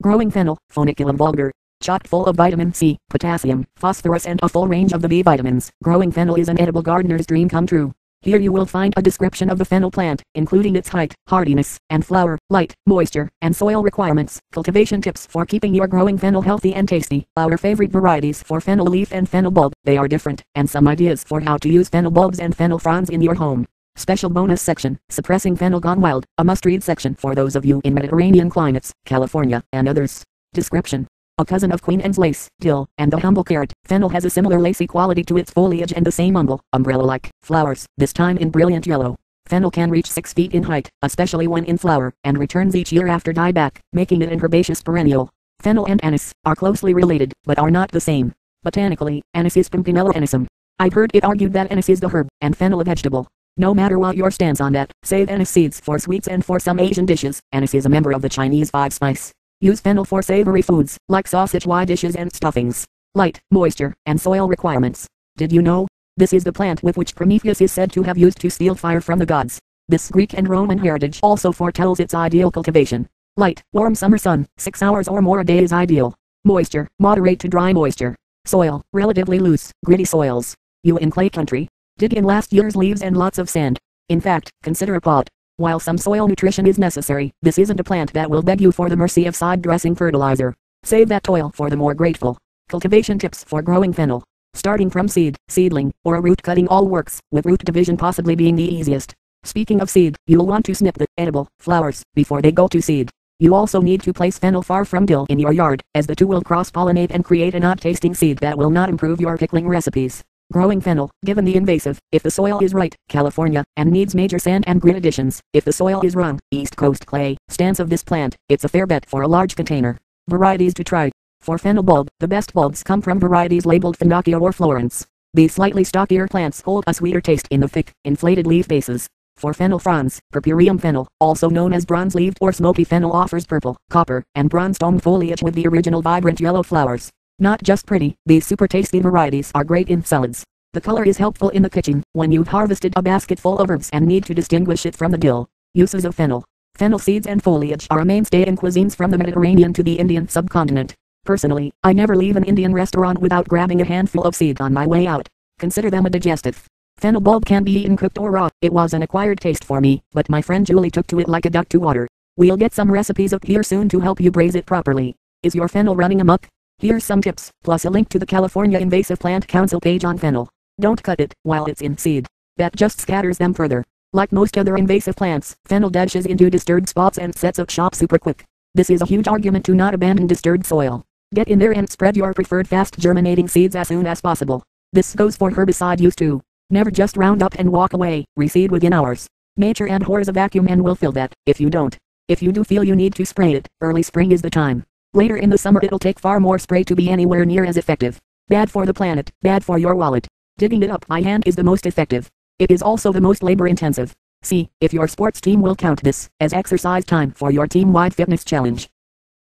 Growing fennel, Foeniculum vulgare. Chock full of vitamin C, potassium, phosphorus and a full range of the B vitamins. Growing fennel is an edible gardener's dream come true. Here you will find a description of the fennel plant, including its height, hardiness, and flower, light, moisture, and soil requirements. Cultivation tips for keeping your growing fennel healthy and tasty. Our favorite varieties for fennel leaf and fennel bulb. They are different, and some ideas for how to use fennel bulbs and fennel fronds in your home. Special bonus section, Suppressing Fennel Gone Wild, a must-read section for those of you in Mediterranean climates, California, and others. Description. A cousin of Queen Anne's lace, dill, and the humble carrot, fennel has a similar lacy quality to its foliage and the same umbrella-like, flowers, this time in brilliant yellow. Fennel can reach 6 feet in height, especially when in flower, and returns each year after dieback, making it an herbaceous perennial. Fennel and anise are closely related, but are not the same. Botanically, anise is Pimpinella anisum. I've heard it argued that anise is the herb, and fennel a vegetable. No matter what your stance on that, save anise seeds for sweets and for some Asian dishes. Anise is a member of the Chinese 5-spice. Use fennel for savory foods, like sausage-y dishes and stuffings. Light, moisture, and soil requirements. Did you know? This is the plant with which Prometheus is said to have used to steal fire from the gods. This Greek and Roman heritage also foretells its ideal cultivation. Light, warm summer sun, 6 hours or more a day is ideal. Moisture, moderate to dry moisture. Soil, relatively loose, gritty soils. You in clay country? Dig in last year's leaves and lots of sand. In fact, consider a pot. While some soil nutrition is necessary, this isn't a plant that will beg you for the mercy of side-dressing fertilizer. Save that toil for the more grateful. Cultivation tips for growing fennel. Starting from seed, seedling, or a root cutting all works, with root division possibly being the easiest. Speaking of seed, you'll want to snip the edible flowers before they go to seed. You also need to place fennel far from dill in your yard, as the two will cross-pollinate and create an odd-tasting seed that will not improve your pickling recipes. Growing fennel, given the invasive, if the soil is right, California, and needs major sand and grit additions. If the soil is wrong, East Coast clay. Stance of this plant, it's a fair bet for a large container. Varieties to try. For fennel bulb, the best bulbs come from varieties labeled Feenicia or Florence. These slightly stockier plants hold a sweeter taste in the thick, inflated leaf bases. For fennel fronds, Purpureum fennel, also known as bronze-leaved or smoky fennel, offers purple, copper, and bronze-toned foliage with the original vibrant yellow flowers. Not just pretty, these super tasty varieties are great in salads. The color is helpful in the kitchen, when you've harvested a basket full of herbs and need to distinguish it from the dill. Uses of fennel. Fennel seeds and foliage are a mainstay in cuisines from the Mediterranean to the Indian subcontinent. Personally, I never leave an Indian restaurant without grabbing a handful of seed on my way out. Consider them a digestive. Fennel bulb can be eaten cooked or raw. It was an acquired taste for me, but my friend Julie took to it like a duck to water. We'll get some recipes up here soon to help you braise it properly. Is your fennel running amok? Here's some tips, plus a link to the California Invasive Plant Council page on fennel. Don't cut it while it's in seed. That just scatters them further. Like most other invasive plants, fennel dashes into disturbed spots and sets up shop super quick. This is a huge argument to not abandon disturbed soil. Get in there and spread your preferred fast germinating seeds as soon as possible. This goes for herbicide use too. Never just round up and walk away, reseed within hours. Nature abhors a vacuum and will fill that, if you don't. If you do feel you need to spray it, early spring is the time. Later in the summer it'll take far more spray to be anywhere near as effective. Bad for the planet, bad for your wallet. Digging it up by hand is the most effective. It is also the most labor intensive. See if your sports team will count this as exercise time for your team-wide fitness challenge.